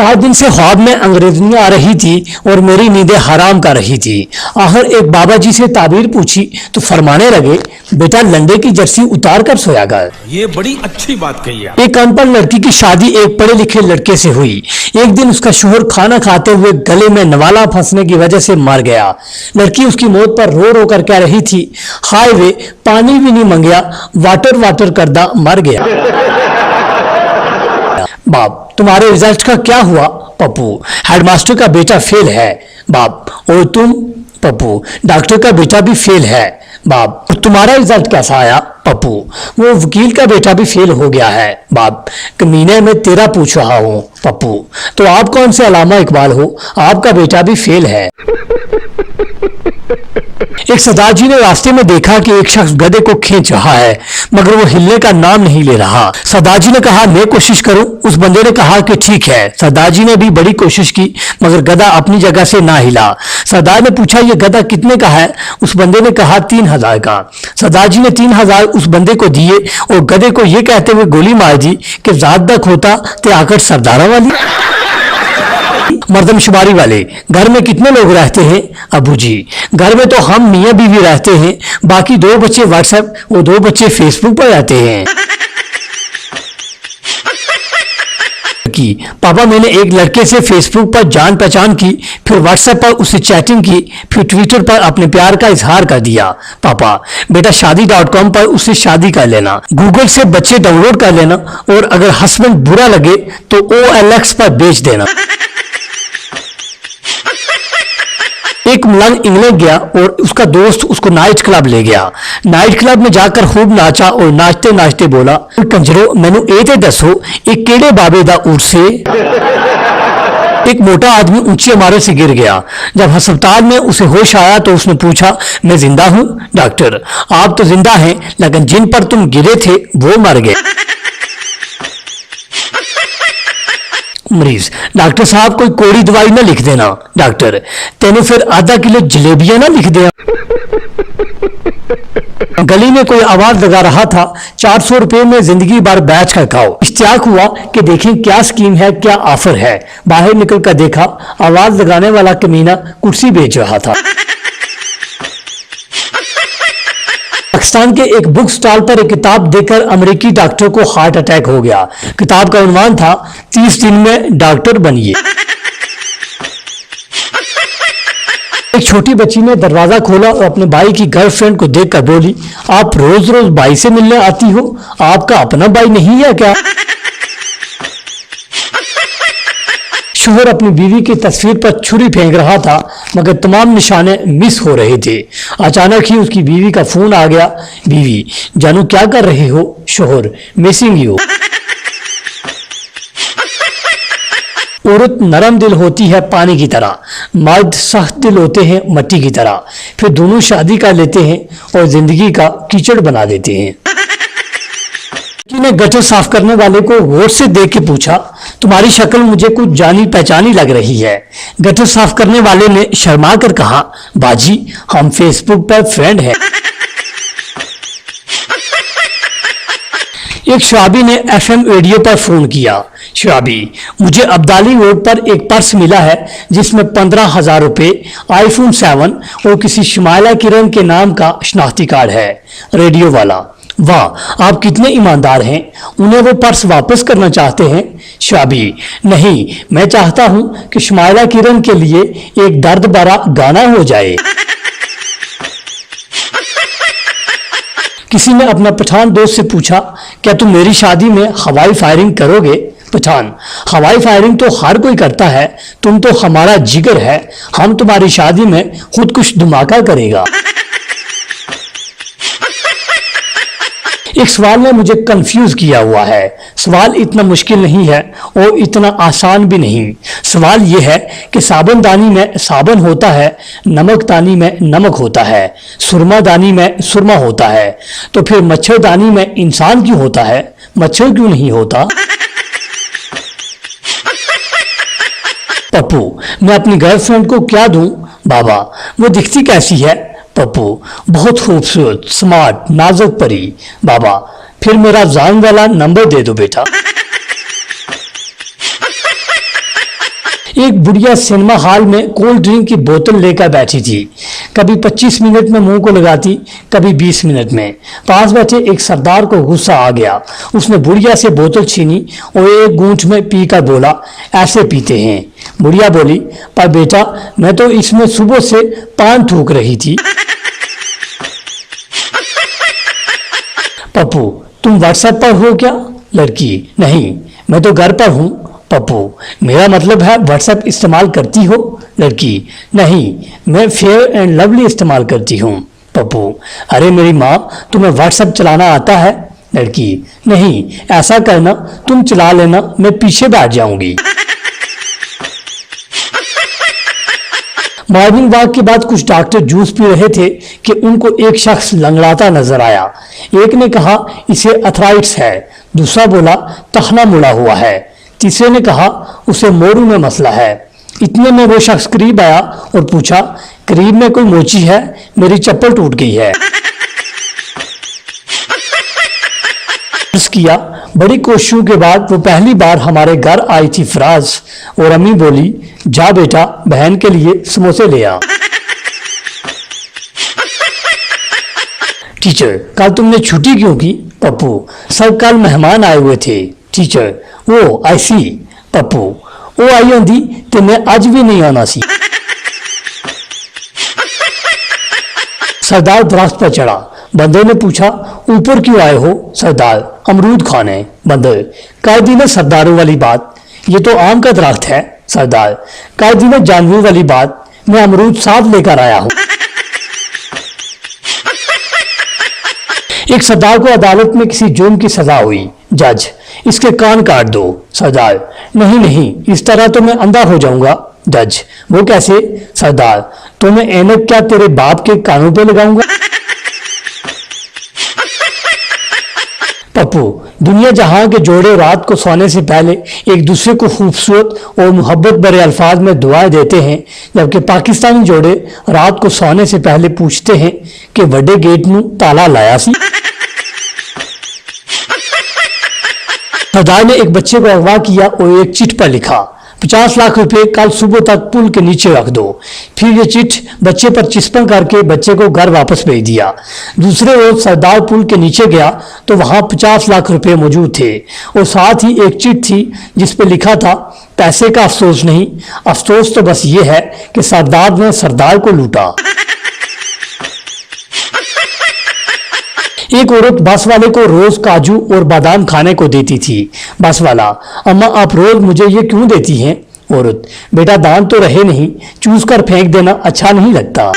4 दिन से ख्वाब में अंग्रेजनियां आ रही थी और मेरी नींदें हराम कर रही थी। आखिर एक बाबा जी से ताबीर पूछी तो फरमाने लगे, बेटा लंडे की जर्सी उतार कर सोया कर। ये बड़ी अच्छी बात कही है। एक अनपढ़ लड़की की शादी एक पढ़े लिखे लड़के से हुई। एक दिन उसका शोहर खाना खाते हुए गले में नवाला फंसने की वजह से मर गया। लड़की उसकी मौत पर रो रो कर कह रही थी, हाय वे पानी भी नहीं मंगया, वाटर वाटर करदा मर गया। बाप, तुम्हारे रिजल्ट का क्या हुआ? पप्पू, हेडमास्टर का बेटा फेल है। बाप, और तुम? पप्पू, डॉक्टर का बेटा भी फेल है। बाप, तुम्हारा रिजल्ट कैसा आया? पप्पू, वो वकील का बेटा भी फेल हो गया है। बाप, कमीने में तेरा पूछ रहा हूँ। पप्पू, तो आप कौन से अलामा इकबाल हो? आपका बेटा भी फेल है। एक सरदार जी ने रास्ते में देखा कि एक शख्स गधे को खींच रहा है मगर वो हिलने का नाम नहीं ले रहा। सरदार जी ने कहा, मैं कोशिश करूं? उस बंदे ने कहा कि ठीक है। सरदार जी ने भी बड़ी कोशिश की मगर गधा अपनी जगह से ना हिला। सरदार ने पूछा, ये गधा कितने का है? उस बंदे ने कहा 3000 का। सरदार जी ने 3000 उस बंदे को दिए और गधे को ये कहते हुए गोली मार दी कि ज़्यादा खोता ते आकर सरदारा वाली। मर्दमशुमारी वाले, घर में कितने लोग रहते हैं? अबू जी, घर में तो हम मियाँ बीवी रहते हैं, बाकी 2 बच्चे व्हाट्सएप और 2 बच्चे फेसबुक पर रहते हैं। की पापा, मैंने एक लड़के से फेसबुक पर जान पहचान की, फिर व्हाट्सएप पर उससे चैटिंग की, फिर ट्विटर पर अपने प्यार का इजहार कर दिया। पापा, बेटा शादी.com पर उससे शादी कर लेना, गूगल से बच्चे डाउनलोड कर लेना और अगर हस्बैंड बुरा लगे तो OLX पर बेच देना। एक मलंग इंग्लैंड गया और उसका दोस्त उसको नाइट क्लब ले गया। नाइट क्लब में जाकर खूब नाचा और नाचते नाचते बोला, कंजरो मैनू ए ते दसो एक केड़े बाबे दा उर से। एक मोटा आदमी ऊंची इमारत से गिर गया। जब अस्पताल में उसे होश आया तो उसने पूछा, मैं जिंदा हूं? डॉक्टर, आप तो जिंदा हैं लेकिन जिन पर तुम गिरे थे वो मर गए। मरीज, डॉक्टर साहब कोई कोड़ी दवाई ना लिख देना। डॉक्टर, तेने फिर आधा किलो जलेबियां ना लिख दे। गली में कोई आवाज लगा रहा था, 400 रुपए में जिंदगी भर बैच कर खाओ। इश्तियाक हुआ कि देखें क्या स्कीम है, क्या ऑफर है। बाहर निकल कर देखा, आवाज लगाने वाला कमीना कुर्सी बेच रहा था। पाकिस्तान के एक बुक स्टॉल पर एक किताब देखकर अमेरिकी डॉक्टर को हार्ट अटैक हो गया। किताब का उन्वान था 30 दिन में डॉक्टर बनिए। एक छोटी बच्ची ने दरवाजा खोला और अपने भाई की गर्लफ्रेंड को देखकर बोली, आप रोज रोज भाई से मिलने आती हो, आपका अपना भाई नहीं है क्या? शोहर अपनी बीवी की तस्वीर पर छुरी फेंक रहा था मगर तमाम निशाने मिस हो रहे थे। अचानक ही उसकी बीवी का फोन आ गया। बीवी, जानू क्या कर रहे हो? शोहर, मिसिंग यू। औरत नरम दिल होती है पानी की तरह, मर्द सख्त दिल होते हैं मट्टी की तरह। फिर दोनों शादी कर लेते हैं और जिंदगी का कीचड़ बना देते हैं। ने गटर साफ करने वाले को गौर से देख के पूछा, तुम्हारी शक्ल मुझे कुछ जानी पहचानी लग रही है। गटर साफ करने वाले ने शर्मा कर कहा, बाजी हम फेसबुक पर फ्रेंड हैं। एक शराबी ने FM रेडियो पर फोन किया। शराबी, मुझे अब्दाली रोड पर एक पर्स मिला है जिसमें 15,000 रुपए, iPhone 7 और किसी शमाइला किरण के नाम का शनाख्ती कार्ड है। रेडियो वाला, वाह आप कितने ईमानदार हैं, उन्हें वो पर्स वापस करना चाहते हैं? शराबी, नहीं, मैं चाहता हूं कि शमाइला किरण के लिए एक दर्द भरा गाना हो जाए। किसी ने अपना पठान दोस्त से पूछा, क्या तुम मेरी शादी में हवाई फायरिंग करोगे? पठान, हवाई फायरिंग तो हर कोई करता है, तुम तो हमारा जिगर है, हम तुम्हारी शादी में खुद कुछ धमाका करेगा। एक सवाल ने मुझे कंफ्यूज किया हुआ है। सवाल इतना मुश्किल नहीं है और इतना आसान भी नहीं। सवाल यह है कि साबुनदानी में साबुन होता है, नमकदानी में नमक होता है, सुरमादानी में सुरमा होता है, तो फिर मच्छरदानी में इंसान क्यों होता है, मच्छर क्यों नहीं होता? पप्पू, मैं अपनी गर्लफ्रेंड को क्या दूं? बाबा, वो दिखती कैसी है? पप्पू, बहुत खूबसूरत, स्मार्ट, नाजुक परी। बाबा, फिर मेरा जान वाला नंबर दे दो बेटा। एक बुढ़िया सिनेमा हॉल में कोल्ड ड्रिंक की बोतल लेकर बैठी थी। कभी 25 मिनट में मुंह को लगाती, कभी 20 मिनट में। पास बैठे एक सरदार को गुस्सा आ गया। उसने बुढ़िया से बोतल छीनी और एक घूंट में पीकर बोला, ऐसे पीते हैं। बुढ़िया बोली, पर बेटा मैं तो इसमें सुबह से पान थूक रही थी। पप्पू, तुम व्हाट्सएप पर हो क्या? लड़की, नहीं मैं तो घर पर हूँ। पप्पू, मेरा मतलब है व्हाट्सएप इस्तेमाल करती हो? लड़की, नहीं मैं फेयर एंड लवली इस्तेमाल करती हूँ। पप्पू, अरे मेरी माँ, तुम्हें व्हाट्सएप चलाना आता है? लड़की, नहीं ऐसा करना, तुम चला लेना, मैं पीछे बैठ जाऊंगी। मॉर्निंग वॉक के बाद कुछ डॉक्टर जूस पी रहे थे कि उनको एक शख्स लंगड़ाता नजर आया। एक ने कहा इसे अर्थराइटिस है, दूसरा बोला टखना मुड़ा हुआ है, तीसरे ने कहा उसे मोरू में मसला है। इतने में वो शख्स करीब आया और पूछा, करीब में कोई मोची है? मेरी चप्पल टूट गई है। किया बड़ी कोशिशों के बाद वो पहली बार हमारे घर आई थी फराज, और अम्मी बोली, जा बेटा बहन के लिए समोसे ले आ। टीचर, कल तुमने छुट्टी क्यों की? पप्पू, सर कल मेहमान आए हुए थे। टीचर, वो आई सी। पप्पू, वो आई होंगी तो मैं आज भी नहीं आना सी। सरदार दरख्त पर चढ़ा। बंदर ने पूछा, ऊपर क्यों आए हो? सरदार, अमरूद खाने। बंदर, कई दिन सरदारों वाली बात, ये तो आम का दरख्त है। सरदार, कई दिन जानवरों वाली बात, मैं अमरूद साथ लेकर आया हूं। एक सरदार को अदालत में किसी जुर्म की सजा हुई। जज, इसके कान काट दो। सरदार, नहीं नहीं, इस तरह तो मैं अंधा हो जाऊंगा। जज, वो कैसे? सरदार, तो मैं ऐनक क्या तेरे बाप के कानों पे लगाऊंगा? पप्पू, दुनिया जहां के जोड़े रात को सोने से पहले एक दूसरे को खूबसूरत और मोहब्बत भरे अल्फाज में दुआएं देते हैं, जबकि पाकिस्तानी जोड़े रात को सोने से पहले पूछते हैं कि वड्डे गेट नू ताला लाया सी। सरदार ने एक बच्चे को अगवा किया और एक चिट पर लिखा, 50 लाख रुपए कल सुबह तक पुल के नीचे रख दो। फिर ये चिट बच्चे पर चिस्पन करके बच्चे को घर वापस भेज दिया। दूसरे रोज सरदार पुल के नीचे गया तो वहां 50 लाख रुपए मौजूद थे और साथ ही एक चिट थी जिस पे लिखा था, पैसे का अफसोस नहीं, अफसोस तो बस ये है कि सरदार ने सरदार को लूटा। एक औरत बस वाले को रोज काजू और बादाम खाने को देती थी। बस वाला, अम्मा आप रोज मुझे ये क्यों देती हैं? औरत, बेटा दांत तो रहे नहीं, चूस कर फेंक देना अच्छा नहीं लगता।